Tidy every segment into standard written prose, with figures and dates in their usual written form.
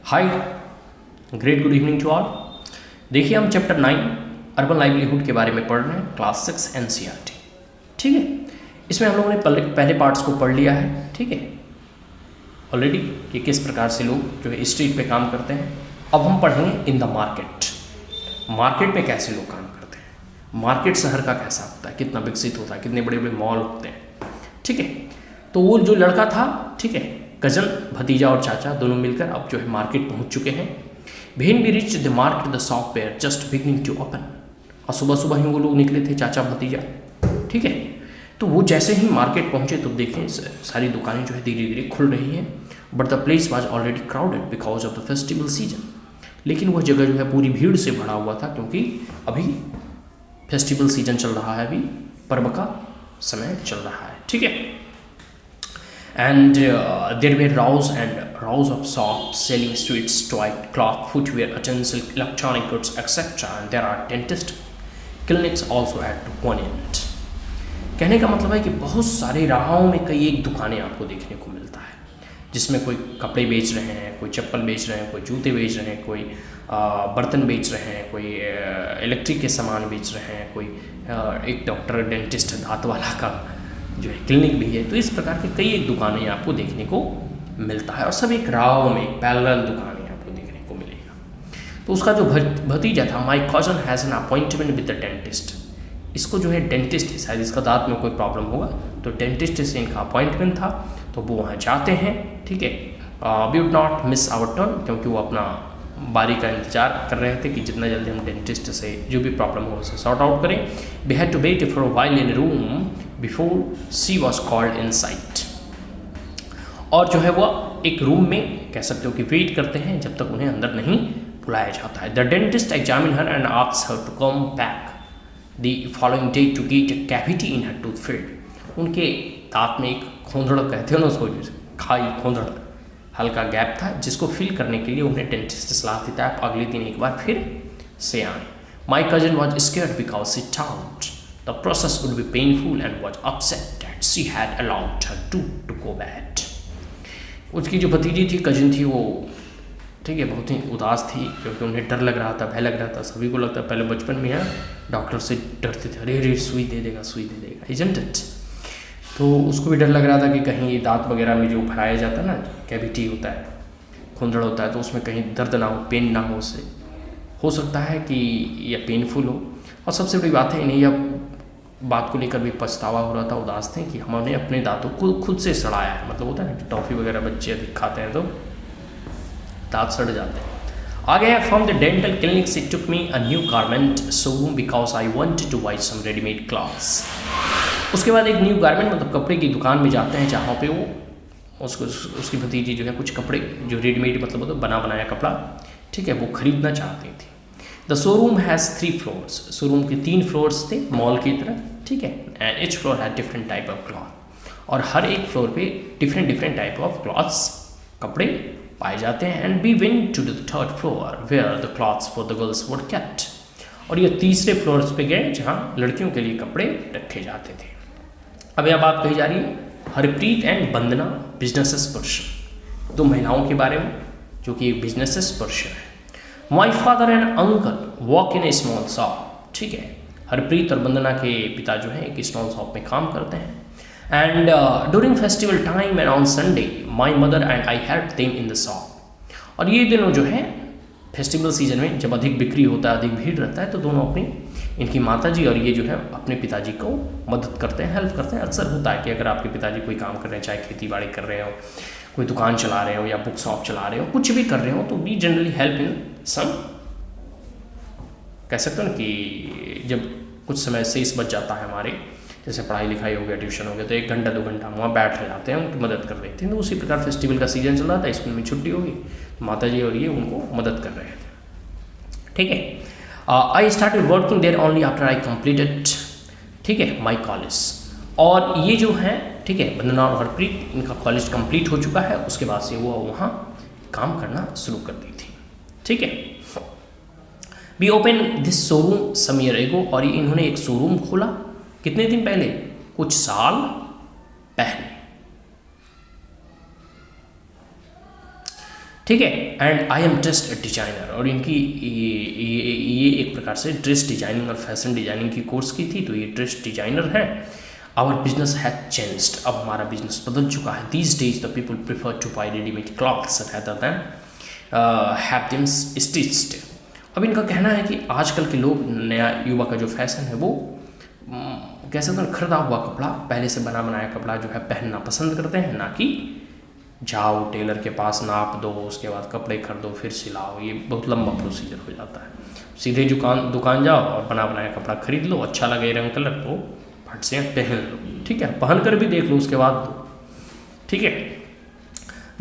Hi, great good evening to all. देखिए, हम chapter 9 urban livelihood के बारे में पढ़ रहे हैं, क्लास 6 एनसीईआरटी। ठीक है, इसमें हम लोगों ने पहले पार्ट्स को पढ़ लिया है। ठीक है, ऑलरेडी कि किस प्रकार से लोग जो है स्ट्रीट पे काम करते हैं। अब हम पढ़ेंगे इन द मार्केट। मार्केट में कैसे लोग काम करते हैं, मार्केट शहर का कैसा होता है, कितना विकसित होता है, कितने बड़े बड़े मॉल होते हैं। ठीक है, तो वो जो लड़का था, ठीक है, कजन, भतीजा और चाचा दोनों मिलकर अब जो है मार्केट पहुंच चुके हैं। When we reach the market the shop were just beginning to open. और सुबह सुबह ही वो लोग निकले थे, चाचा भतीजा। ठीक है, तो वो जैसे ही मार्केट पहुंचे तो देखें सारी दुकानें जो है धीरे धीरे खुल रही हैं। But the place was already crowded because of the festival season. लेकिन वह जगह जो है पूरी भीड़ से भरा हुआ था, क्योंकि अभी फेस्टिवल सीजन चल रहा है, अभी पर्व का समय चल रहा है। ठीक है, and there were rows of shops selling sweets, toy, cloth, footwear, utensils, electronic goods, etc. And there are dentist clinics also at one end. कहने का मतलब है कि बहुत सारे राहों में कई एक दुकानें आपको देखने को मिलता है, जिसमें कोई कपड़े बेच रहे हैं, कोई चप्पल बेच रहे हैं, कोई जूते बेच रहे हैं, कोई बर्तन बेच रहे हैं, कोई इलेक्ट्रिक के सामान बेच रहे हैं, कोई एक डॉक्टर, डेंटिस्ट, दांत वाला का जो है क्लिनिक भी है। तो इस प्रकार के कई एक दुकानें आपको देखने को मिलता है, और सब एक राव में, एक पैरेलल दुकानें आपको देखने को मिलेगा। तो उसका जो भतीजा था, my cousin has an appointment with the dentist. इसको जो है डेंटिस्ट, शायद इसका दांत में कोई प्रॉब्लम होगा, तो डेंटिस्ट से इनका अपॉइंटमेंट था, तो वो वहाँ जाते हैं। ठीक है, we would not miss our turn, क्योंकि वो अपना बारी का इंतजार कर रहे थे कि जितना जल्दी हम डेंटिस्ट से जो भी प्रॉब्लम हो उसे सॉर्ट आउट करें। We had to wait for a while in room before she was called inside. और जो है वह एक रूम में, कह सकते हो कि वेट करते हैं जब तक उन्हें अंदर नहीं बुलाया जाता है। The dentist examine her and asks her to come back the following day to get a cavity in her tooth filled. उनके दांत में एक खोंदड़ कहते हैं ना उसको, खाई खोंदड़, हल्का गैप था, जिसको फिल करने के लिए उन्हें डेंटिस्ट सलाह देता है आप अगले दिन एक बार फिर से आए। My cousin was scared because she thought the process would be painful and was upset that she had allowed her to go bad. उसकी जो भतीजी थी, कजन थी, वो ठीक है बहुत ही उदास थी, क्योंकि उन्हें डर लग रहा था, भय लग रहा था। सभी को लगता है, पहले बचपन में यार डॉक्टर से डरते थे, अरे अरे सुई दे देगा, सुई दे देगा, इजंट इट। तो उसको भी डर लग रहा था कि कहीं दांत वगैरह में जो भराया जाता है ना, कैविटी होता है, खुंदड़ होता है, तो उसमें कहीं दर्द ना हो, पेन ना हो, उससे हो सकता है कि यह पेनफुल हो। और सबसे बड़ी बात है, इन्हें यह बात को लेकर भी पछतावा हो रहा था, उदास थे कि हमने अपने दांतों को खुद से सड़ाया है। मतलब होता है ना कि टॉफ़ी वगैरह बच्चे अधिक खाते हैं तो दांत सड़ जाते हैं। आगे है, from the dental clinic it took me a new garment showroom because I wanted to buy some readymade clothes. उसके बाद एक न्यू गारमेंट मतलब कपड़े की दुकान में जाते हैं, जहाँ पे वो उसकी भतीजी जो है कुछ कपड़े जो रेडीमेड मतलब होता है बना बनाया कपड़ा, ठीक है, वो खरीदना चाहती थी। The showroom has 3 floors. Showroom के 3 फ्लोर्स थे मॉल की तरह। ठीक है, and each floor had different type of cloth. और हर एक फ्लोर पे डिफरेंट टाइप ऑफ क्लॉथ्स, कपड़े पाए जाते हैं। And we went to the 3rd floor where the clothes for the girls were kept. और ये तीसरे फ्लोर्स पे गए जहाँ लड़कियों के लिए कपड़े रखे जाते थे। अब यह बात कही जा रही है Harpreet and Vandana businesses person, 2 महिलाओं के बारे में जो कि बिजनेसेस पर्सन है। My father and uncle walk in A small shop. ठीक है, हरप्रीत और वंदना के पिता जो है एक स्मॉल शॉप में काम करते हैं। And during festival time and on Sunday my mother and I help them in the shop. और ये दिनों जो है फेस्टिवल सीजन में जब अधिक बिक्री होता है, अधिक भीड़ रहता है, तो दोनों अपनी इनकी माताजी और ये जो है अपने पिताजी को मदद करते हैं, हेल्प करते हैं। अक्सर होता है कि अगर आपके पिताजी कोई काम कर रहे हैं, चाहे खेती बाड़ी कर रहे हो, कोई दुकान चला रहे हो या बुक शॉप चला रहे हो, कुछ भी कर रहे हो, तो वी जनरली हेल्प इन सम। कह सकते हो ना कि जब कुछ समय शेष बच जाता है हमारे, जैसे पढ़ाई लिखाई हो गया, ट्यूशन हो गया, तो 1 घंटा 2 घंटा वहाँ बैठ जाते हैं, उनकी मदद कर देते हैं। तो उसी प्रकार फेस्टिवल का सीजन चल रहा था, स्कूल में छुट्टी होगी, माता जी और ये उनको मदद कर रहे थे। ठीक है, I started working there only after I completed, ठीक है, माई कॉलेज। और ये जो है, ठीक है, वंदना और हरप्रीत, इनका कॉलेज कंप्लीट हो चुका है, उसके बाद से वो वहाँ काम करना शुरू कर दी थी। ठीक है, we open this showroom some year ago. और ये इन्होंने एक शोरूम खोला कितने दिन पहले, कुछ साल पहले। ठीक है। And I am dress designer, और इनकी ये एक प्रकार से ड्रेस डिजाइनिंग और फैशन डिजाइनिंग की कोर्स की थी, तो ये ड्रेस डिजाइनर है। आवर बिजनेस हैज चेंज्ड, अब हमारा बिजनेस बदल चुका है। These days the people prefer two by readymade clothes rather than have them stitched. अब इनका कहना है कि आजकल के लोग, नया युवा का जो फैशन है वो कह सकते हैं खरीदा हुआ कपड़ा, पहले से बना बनाया कपड़ा जो है पहनना पसंद करते हैं, ना कि जाओ टेलर के पास नाप दो, उसके बाद कपड़े खरीदो फिर सिलाओ। ये बहुत लंबा प्रोसीजर हो जाता है। सीधे दुकान जाओ और बना बनाया कपड़ा खरीद लो, अच्छा लगे रंग कलर तो फट से पहन लो, ठीक है, पहन कर भी देख लो उसके बाद दो, ठीक है।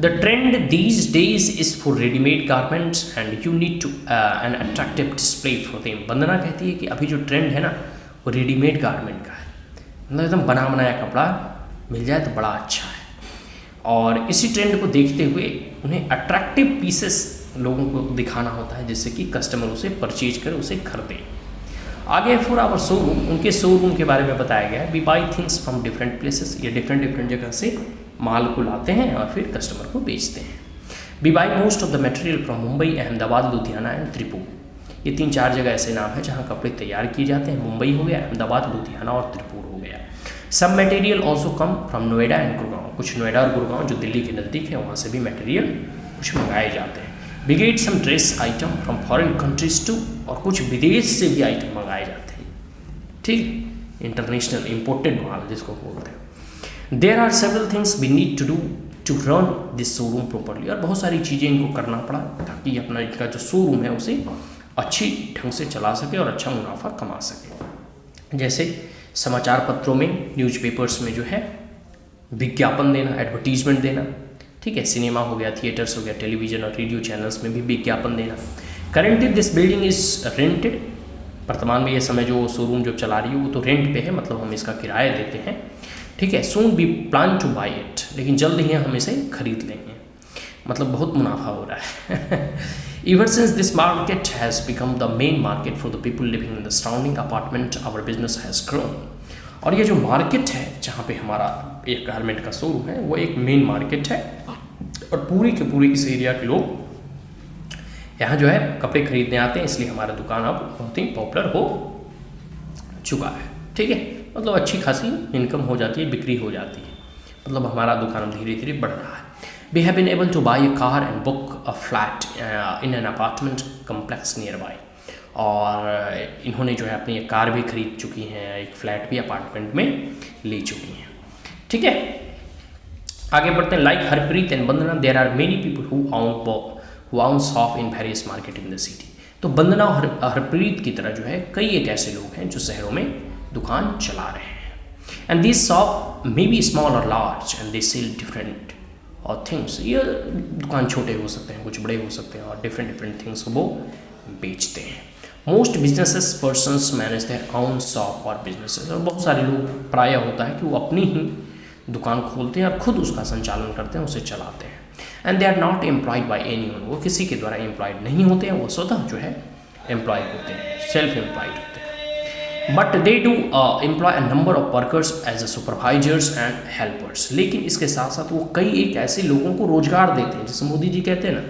The trend these days is for readymade garments and you need to an attractive display for them. Vandana कहती है कि अभी जो ट्रेंड है ना वो रेडीमेड गारमेंट का है, मतलब एकदम बना बनाया कपड़ा मिल जाए तो बड़ा अच्छा है। और इसी ट्रेंड को देखते हुए उन्हें अट्रैक्टिव पीसेस लोगों को दिखाना होता है, जिससे कि कस्टमर उसे परचेज करे, उसे खरीदे। आगे फॉर आवर शोरूम, उनके शोरूम के बारे में बताया गया है। We buy things from different places, ये डिफरेंट जगह से माल को लाते हैं और फिर कस्टमर को बेचते हैं। We buy most of the material from Mumbai, Ahmedabad, Ludhiana and Tirupur. ये 3-4 जगह ऐसे नाम हैं जहाँ कपड़े तैयार किए जाते हैं। मुंबई हो गया, अहमदाबाद, लुधियाना और त्रिपुर हो गया। सब material also come from Noida and Gurgaon, कुछ नोएडा और गुड़गांव जो दिल्ली के नज़दीक है वहाँ से भी मटेरियल कुछ मंगाए जाते हैं। We get some dress item from foreign countries too, और कुछ विदेश से भी आइटम मंगाए जाते हैं, ठीक, इंटरनेशनल इम्पोर्टेड माल जिसको बोलते हैं। There are several things we need to do to run this showroom properly, और बहुत सारी चीज़ें इनको करना पड़ा ताकि अपना इनका जो शोरूम है उसे अच्छी ढंग से चला सके और अच्छा मुनाफा कमा सके। जैसे समाचार पत्रों में, न्यूज़पेपर्स में जो है विज्ञापन देना, एडवर्टीजमेंट देना, ठीक है, सिनेमा हो गया, थिएटर्स हो गया, टेलीविज़न और रेडियो चैनल्स में भी विज्ञापन देना। Currently this building is rented, वर्तमान में ये समय जो शोरूम जो चला रही है वो तो रेंट पे है, मतलब हम इसका किराया देते हैं, ठीक है। Soon we plan to buy it, लेकिन जल्द ही हम इसे खरीद लेंगे, मतलब बहुत मुनाफा हो रहा है। Ever since this market has become the main market for the people living in the surrounding apartment, our business has grown. और ये जो मार्केट है जहाँ पे हमारा एक गारमेंट का शोरूम है वो एक मेन मार्केट है, और पूरी के पूरी इस एरिया के लोग यहाँ जो है कपड़े खरीदने आते हैं, इसलिए हमारा दुकान अब बहुत ही पॉपुलर हो चुका है, ठीक है। मतलब अच्छी खासी इनकम हो जाती है, बिक्री हो जाती है, मतलब हमारा दुकान धीरे धीरे बढ़ रहा है। We have been able to buy a car and book a flat in an apartment complex nearby. और इन्होंने जो है अपनी एक कार भी खरीद चुकी हैं, एक फ्लैट भी अपार्टमेंट में ले चुकी हैं, ठीक है। आगे बढ़ते हैं। Like Harpreet and Vandana, there are many people who own shop in various market in the city. तो वंदना और हरप्रीत की तरह जो है कई एक ऐसे लोग हैं जो शहरों में दुकान चला रहे हैं। And this shop may be small और large and they sell different और थिंग्स, ये दुकान छोटे हो सकते हैं, कुछ बड़े हो सकते हैं, और डिफरेंट थिंग्स को वो बेचते हैं। Most businesses persons manage their own shop और बिजनेसेस, और बहुत सारे लोग प्राय होता है कि वो अपनी ही दुकान खोलते हैं और खुद उसका संचालन करते हैं, उसे चलाते हैं। And they are not employed by anyone, वो किसी के द्वारा एम्प्लॉयड नहीं होते हैं, वो स्वतः जो है एम्प्लॉय होते हैं, सेल्फ एम्प्लॉयड होते हैं। But they do employ a number of workers as a supervisors and helpers, लेकिन इसके साथ साथ वो कई एक ऐसे लोगों को रोजगार देते हैं, जैसे मोदी जी कहते हैं ना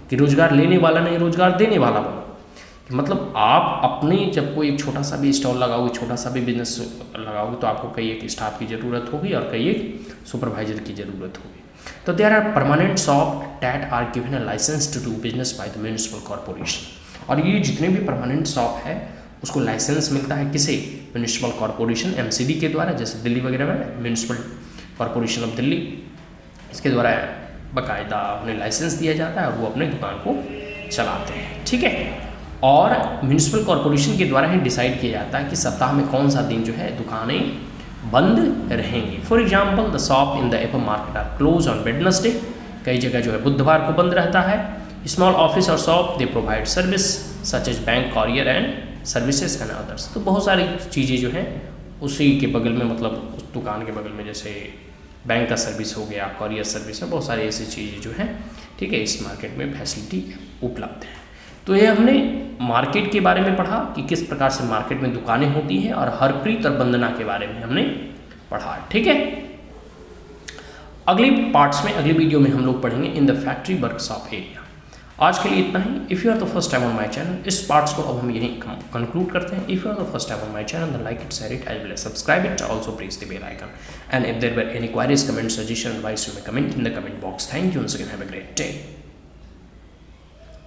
कि रोजगार लेने वाला नहीं रोजगार देने वाला बनो। मतलब आप अपने जब कोई एक छोटा सा भी स्टॉल लगाओगे, छोटा सा भी बिजनेस लगाओगे, तो आपको कई एक स्टाफ की ज़रूरत होगी और कई एक सुपरवाइजर की ज़रूरत होगी। तो there are permanent shop that are given a licence to do business by the municipal corporation, और ये जितने भी परमानेंट शॉप है उसको लाइसेंस मिलता है किसे, म्यूनिसिपल कॉरपोरेशन एमसीडी के द्वारा, जैसे दिल्ली वगैरह में म्यूनिसिपल कॉरपोरेशन ऑफ दिल्ली, इसके द्वारा बाकायदा उन्हें लाइसेंस दिया जाता है और वो अपने दुकान को चलाते हैं, ठीक है। और म्यूनिसिपल कॉरपोरेशन के द्वारा ही डिसाइड किया जाता है कि सप्ताह में कौन सा दिन जो है दुकानें बंद रहेंगी। For example the shop in the upper market are close on Wednesday, कई जगह जो है बुधवार को बंद रहता है। स्मॉल ऑफिस और shop they provide service such as bank, courier and services and others, तो बहुत सारी चीज़ें जो हैं उसी के बगल में, मतलब उस दुकान के बगल में, जैसे बैंक का सर्विस हो गया, कॉरियर सर्विस है, बहुत सारी ऐसी चीज़ें जो हैं, ठीक है, इस मार्केट में फैसिलिटी उपलब्ध है। तो ये हमने मार्केट के बारे में पढ़ा कि किस प्रकार से मार्केट में दुकानें होती हैं, और हरप्रीत और वंदना के बारे में हमने पढ़ा, ठीक है। अगले पार्ट्स में, अगली वीडियो में हम लोग पढ़ेंगे in the factory workshop area. आज के लिए इतना ही। If you are the first time on my channel, इस पार्ट्स को अब हम यहीं कंक्लूड करते हैं। If you are the first time on my channel, then like it, share it, as well as subscribe it, also press the bell icon. And if there were any queries, comments, suggestion, advice, you may comment in the comment box. Thank you once again. Have a great day.